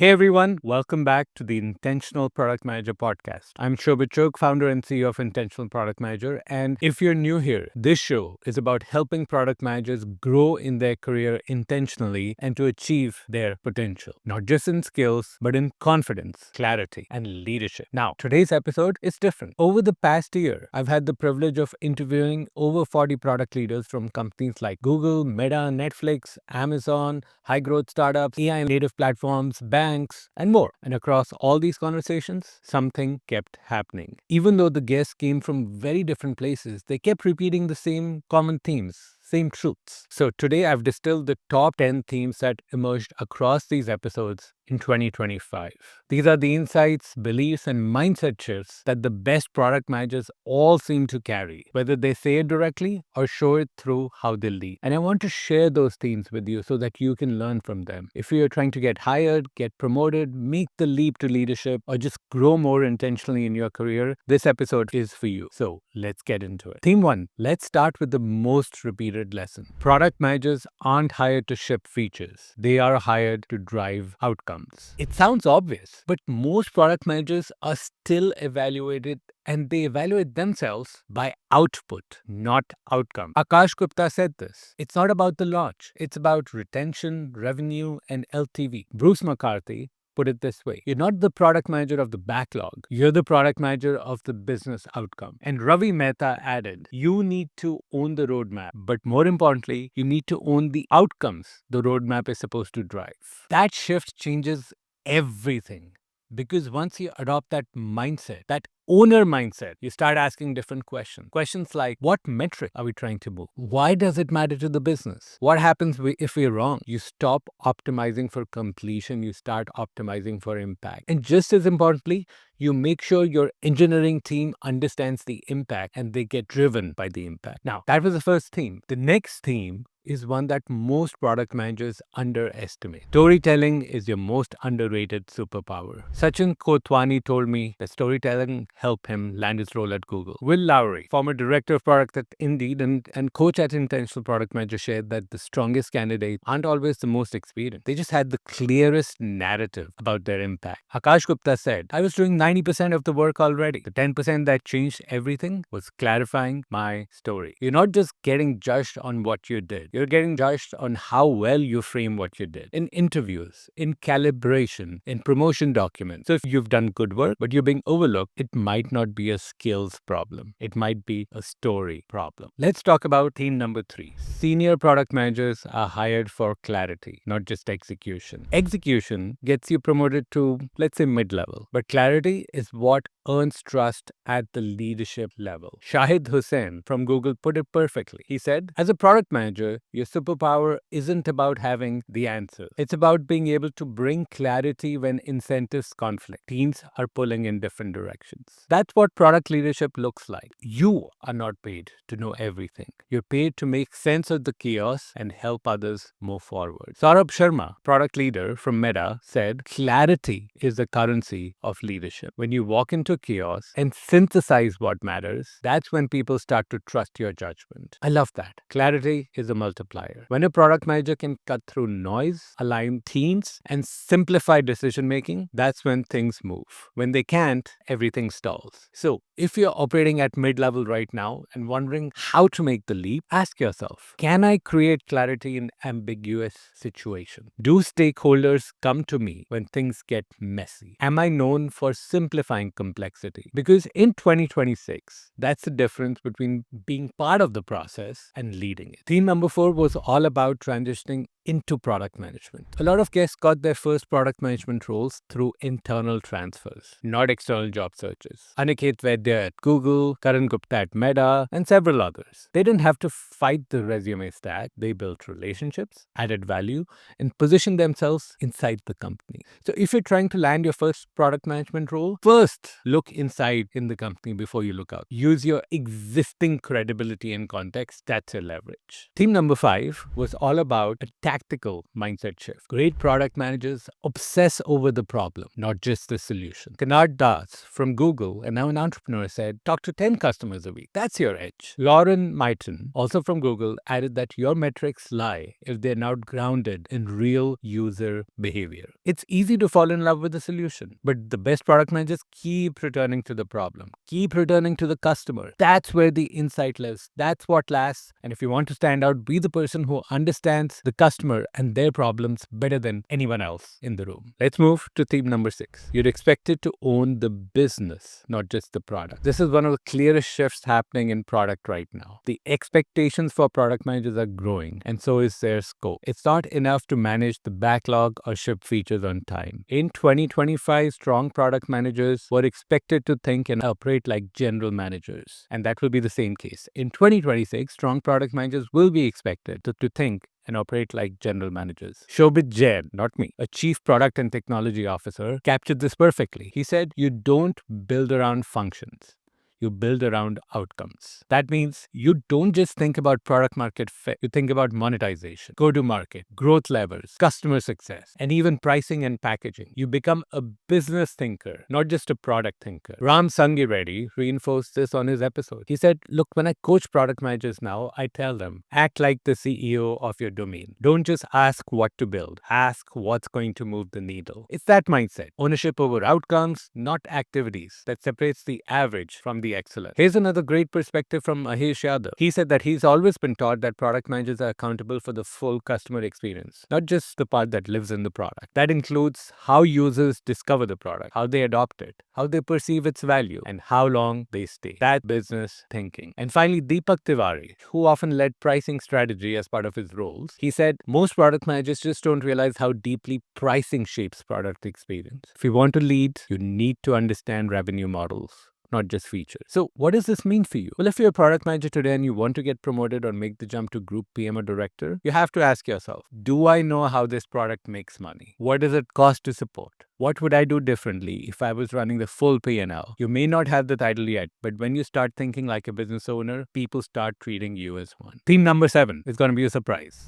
Hey everyone, welcome back to the Intentional Product Manager podcast. I'm Shobit Chok, founder and CEO of Intentional Product Manager. And if you're new here, this show is about helping product managers grow in their career intentionally and to achieve their potential, not just in skills, but in confidence, clarity, and leadership. Now, today's episode is different. Over the past year, I've had the privilege of interviewing over 40 product leaders from companies like Google, Meta, Netflix, Amazon, high growth startups, AI native platforms, banks, and more. And across all these conversations, something kept happening. Even though the guests came from very different places, they kept repeating the same common themes, same truths. So today I've distilled the top 10 themes that emerged across these episodes in 2025. These are the insights, beliefs, and mindset shifts that the best product managers all seem to carry, whether they say it directly or show it through how they lead. And I want to share those themes with you so that you can learn from them. If you're trying to get hired, get promoted, make the leap to leadership, or just grow more intentionally in your career, this episode is for you. So let's get into it. Theme 1. Let's start with the most repeated lesson. Product managers aren't hired to ship features. They are hired to drive outcomes. It sounds obvious, but most product managers are still evaluated and they evaluate themselves by output, not outcome. Akash Gupta said this. It's not about the launch. It's about retention, revenue, and LTV. Bruce McCarthy put it this way. You're not the product manager of the backlog. You're the product manager of the business outcome. And Ravi Mehta added, you need to own the roadmap, but more importantly, you need to own the outcomes the roadmap is supposed to drive. That shift changes everything. Because once you adopt that mindset, that owner mindset, you start asking different questions. Questions like, what metric are we trying to move? Why does it matter to the business? What happens if we're wrong? You stop optimizing for completion, you start optimizing for impact. And just as importantly, you make sure your engineering team understands the impact and they get driven by the impact. Now, that was the first theme. The next theme is one that most product managers underestimate. Storytelling is your most underrated superpower. Sachin Kotwani told me that storytelling helped him land his role at Google. Will Lowry, former director of product at Indeed and coach at Intentional Product Manager, shared that the strongest candidates aren't always the most experienced. They just had the clearest narrative about their impact. Akash Gupta said, I was doing 90% of the work already. The 10% that changed everything was clarifying my story. You're not just getting judged on what you did. You're getting judged on how well you frame what you did in interviews, in calibration, in promotion documents. So if you've done good work, but you're being overlooked, it might not be a skills problem. It might be a story problem. Let's talk about theme number 3. Senior product managers are hired for clarity, not just execution. Execution gets you promoted to, let's say, mid-level, but clarity is what earns trust at the leadership level. Shahid Hussain from Google put it perfectly. He said, as a product manager, your superpower isn't about having the answer. It's about being able to bring clarity when incentives conflict. Teams are pulling in different directions. That's what product leadership looks like. You are not paid to know everything. You're paid to make sense of the chaos and help others move forward. Saurabh Sharma, product leader from Meta, said, clarity is the currency of leadership. When you walk into chaos and synthesize what matters, that's when people start to trust your judgment. I love that. Clarity is a multiplier. When a product manager can cut through noise, align teams, and simplify decision making, that's when things move. When they can't, everything stalls. So, if you're operating at mid-level right now and wondering how to make the leap, ask yourself, can I create clarity in ambiguous situations? Do stakeholders come to me when things get messy? Am I known for simplifying complexity? Because in 2026, that's the difference between being part of the process and leading it. Theme number 4 was all about transitioning into product management. A lot of guests got their first product management roles through internal transfers, not external job searches. Aniket Vaidya at Google, Karan Gupta at Meta, and several others. They didn't have to fight the resume stack. They built relationships, added value, and positioned themselves inside the company. So if you're trying to land your first product management role, first look inside in the company before you look out. Use your existing credibility and context. That's your leverage. Theme number 5 was all about tactical mindset shift. Great product managers obsess over the problem, not just the solution. Kanad Das from Google and now an entrepreneur said, talk to 10 customers a week. That's your edge. Lauren Myton, also from Google, added that your metrics lie if they're not grounded in real user behavior. It's easy to fall in love with the solution, but the best product managers keep returning to the problem, keep returning to the customer. That's where the insight lives. That's what lasts. And if you want to stand out, be the person who understands the customer and their problems better than anyone else in the room. Let's move to theme number 6. You're expected to own the business, not just the product. This is one of the clearest shifts happening in product right now. The expectations for product managers are growing, and so is their scope. It's not enough to manage the backlog or ship features on time. In 2025, strong product managers were expected to think and operate like general managers, and that will be the same case. In 2026, strong product managers will be expected to think and operate like general managers. Shobit Jain, not me, a chief product and technology officer, captured this perfectly. He said, you don't build around functions. You build around outcomes. That means you don't just think about product market fit. You think about monetization, go-to-market, growth levers, customer success, and even pricing and packaging. You become a business thinker, not just a product thinker. Ram Sangireddy reinforced this on his episode. He said, look, when I coach product managers now, I tell them, act like the CEO of your domain. Don't just ask what to build. Ask what's going to move the needle. It's that mindset. Ownership over outcomes, not activities, that separates the average from the excellent. Here's another great perspective from Mahesh Yadav. He said that he's always been taught that product managers are accountable for the full customer experience, not just the part that lives in the product. That includes how users discover the product, how they adopt it, how they perceive its value, and how long they stay. That business thinking. And finally, Deepak Tiwari, who often led pricing strategy as part of his roles, he said most product managers just don't realize how deeply pricing shapes product experience. If you want to lead, you need to understand revenue models, not just features. So what does this mean for you? Well, if you're a product manager today and you want to get promoted or make the jump to group PM or director, you have to ask yourself, do I know how this product makes money? What does it cost to support? What would I do differently if I was running the full P&L? You may not have the title yet, but when you start thinking like a business owner, people start treating you as one. Theme number 7 is going to be a surprise.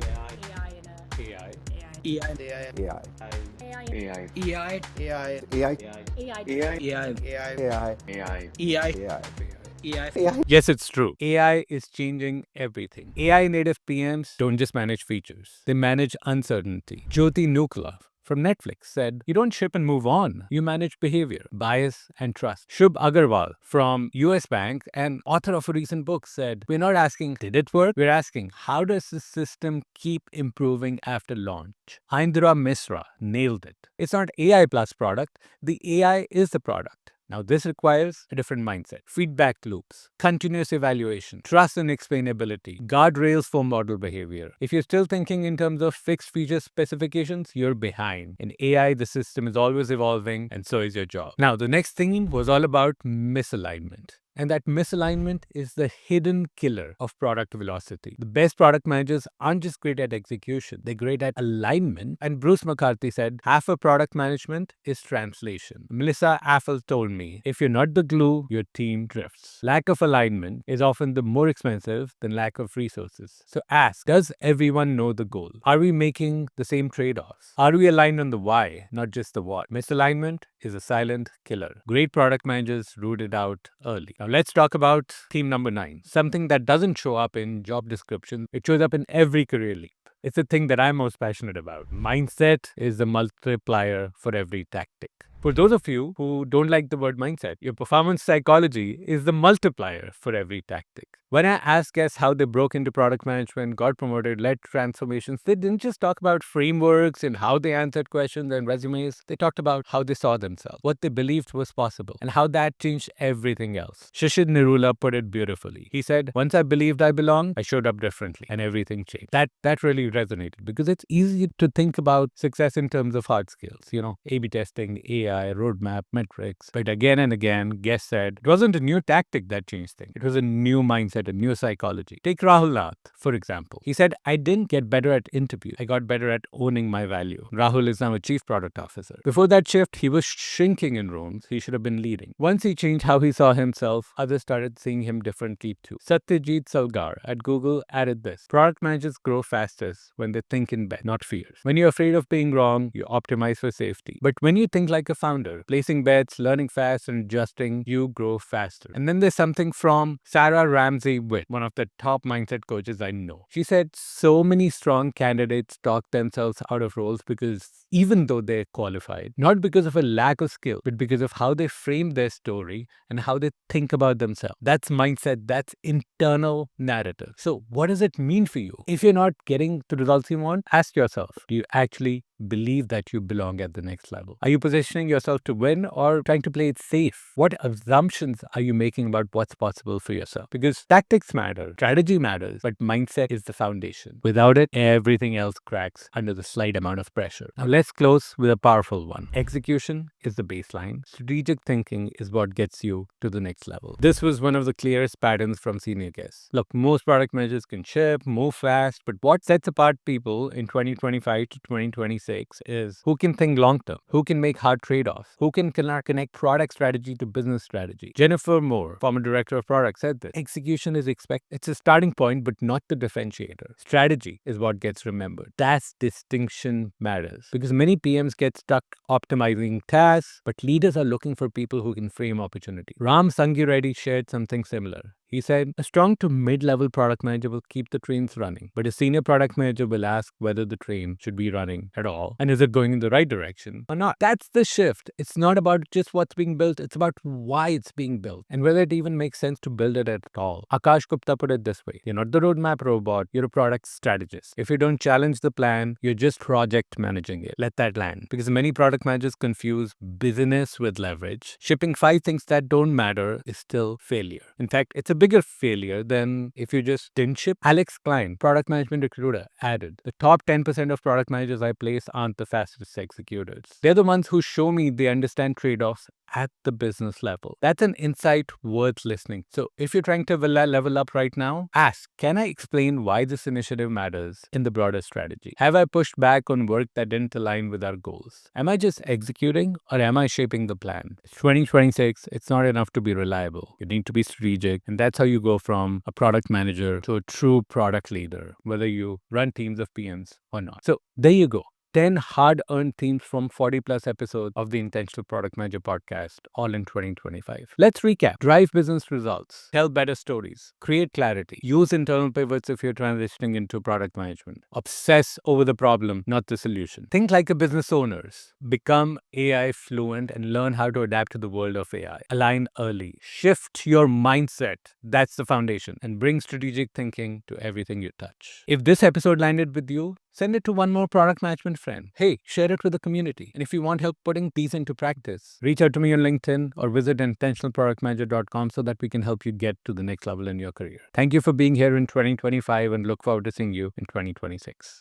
AI. Yes, it's true. AI is changing everything. AI native PMs don't just manage features, they manage uncertainty. Jyoti Nukla from Netflix said, you don't ship and move on. You manage behavior, bias, and trust. Shubh Agarwal from US Bank and author of a recent book said, we're not asking, did it work? We're asking, how does the system keep improving after launch? Indra Misra nailed it. It's not AI plus product. The AI is the product. Now, this requires a different mindset. Feedback loops, continuous evaluation, trust and explainability, guardrails for model behavior. If you're still thinking in terms of fixed feature specifications, you're behind. In AI, the system is always evolving, and so is your job. Now, the next theme was all about misalignment. And that misalignment is the hidden killer of product velocity. The best product managers aren't just great at execution, they're great at alignment. And Bruce McCarthy said, half of product management is translation. Melissa Affel told me, if you're not the glue, your team drifts. Lack of alignment is often the more expensive than lack of resources. So ask, does everyone know the goal? Are we making the same trade-offs? Are we aligned on the why, not just the what? Misalignment is a silent killer. Great product managers root it out early. Now let's talk about theme number 9, something that doesn't show up in job descriptions. It shows up in every career leap. It's the thing that I'm most passionate about. Mindset is the multiplier for every tactic. For those of you who don't like the word mindset, your performance psychology is the multiplier for every tactic. When I asked guests how they broke into product management, got promoted, led transformations, they didn't just talk about frameworks and how they answered questions and resumes. They talked about how they saw themselves, what they believed was possible, and how that changed everything else. Shishir Nirula put it beautifully. He said, once I believed I belonged, I showed up differently and everything changed. That really resonated because it's easy to think about success in terms of hard skills, A/B testing, AI, roadmap, metrics. But again and again, guests said it wasn't a new tactic that changed things. It was a new mindset mindset and new psychology. Take Rahul Nath, for example. He said, I didn't get better at interviews. I got better at owning my value. Rahul is now a chief product officer. Before that shift, he was shrinking in rooms he should have been leading. Once he changed how he saw himself, others started seeing him differently too. Satyajit Salgar at Google added this: product managers grow fastest when they think in bets, not fears. When you're afraid of being wrong, you optimize for safety. But when you think like a founder, placing bets, learning fast, and adjusting, you grow faster. And then there's something from Sarah Ramsey Witt, one of the top mindset coaches I know. She said so many strong candidates talk themselves out of roles because even though they're qualified, not because of a lack of skill, but because of how they frame their story and how they think about themselves. That's mindset, that's internal narrative. So what does it mean for you? If you're not getting the results you want, ask yourself, do you actually believe that you belong at the next level? Are you positioning yourself to win or trying to play it safe? What assumptions are you making about what's possible for yourself? Because tactics matter, strategy matters, but mindset is the foundation. Without it, everything else cracks under the slight amount of pressure. Now let's close with a powerful one. Execution is the baseline. Strategic thinking is what gets you to the next level. This was one of the clearest patterns from senior guests. Look, most product managers can ship, move fast, but what sets apart people in 2025 to 2026 is who can think long term, who can make hard trade-offs, who can connect product strategy to business strategy. Jennifer Moore, former director of product, said this: execution is it's a starting point, but not the differentiator. Strategy is what gets remembered. That distinction matters because many PMs get stuck optimizing tasks, but leaders are looking for people who can frame opportunity. Ram Sangireddy shared something similar. He said, a strong to mid-level product manager will keep the trains running, but a senior product manager will ask whether the train should be running at all and is it going in the right direction or not. That's the shift. It's not about just what's being built, it's about why it's being built and whether it even makes sense to build it at all. Akash Gupta put it this way: you're not the roadmap robot, you're a product strategist. If you don't challenge the plan, you're just project managing it. Let that land. Because many product managers confuse business with leverage. Shipping 5 things that don't matter is still failure. In fact, it's a bigger failure than if you just didn't ship. Alex Klein, product management recruiter, added, the top 10% of product managers I place aren't the fastest executors. They're the ones who show me they understand trade-offs at the business level. That's an insight worth listening. So if you're trying to level up right now, ask, can I explain why this initiative matters in the broader strategy? Have I pushed back on work that didn't align with our goals? Am I just executing or am I shaping the plan? It's 2026, it's not enough to be reliable. You need to be strategic, and that's how you go from a product manager to a true product leader, whether you run teams of PMs or not. So there you go. 10 hard-earned themes from 40-plus episodes of the Intentional Product Manager podcast, all in 2025. Let's recap. Drive business results. Tell better stories. Create clarity. Use internal pivots if you're transitioning into product management. Obsess over the problem, not the solution. Think like a business owner. Become AI fluent and learn how to adapt to the world of AI. Align early. Shift your mindset. That's the foundation. And bring strategic thinking to everything you touch. If this episode landed with you, send it to one more product management friend. Hey, share it with the community. And if you want help putting these into practice, reach out to me on LinkedIn or visit intentionalproductmanager.com so that we can help you get to the next level in your career. Thank you for being here in 2025 and look forward to seeing you in 2026.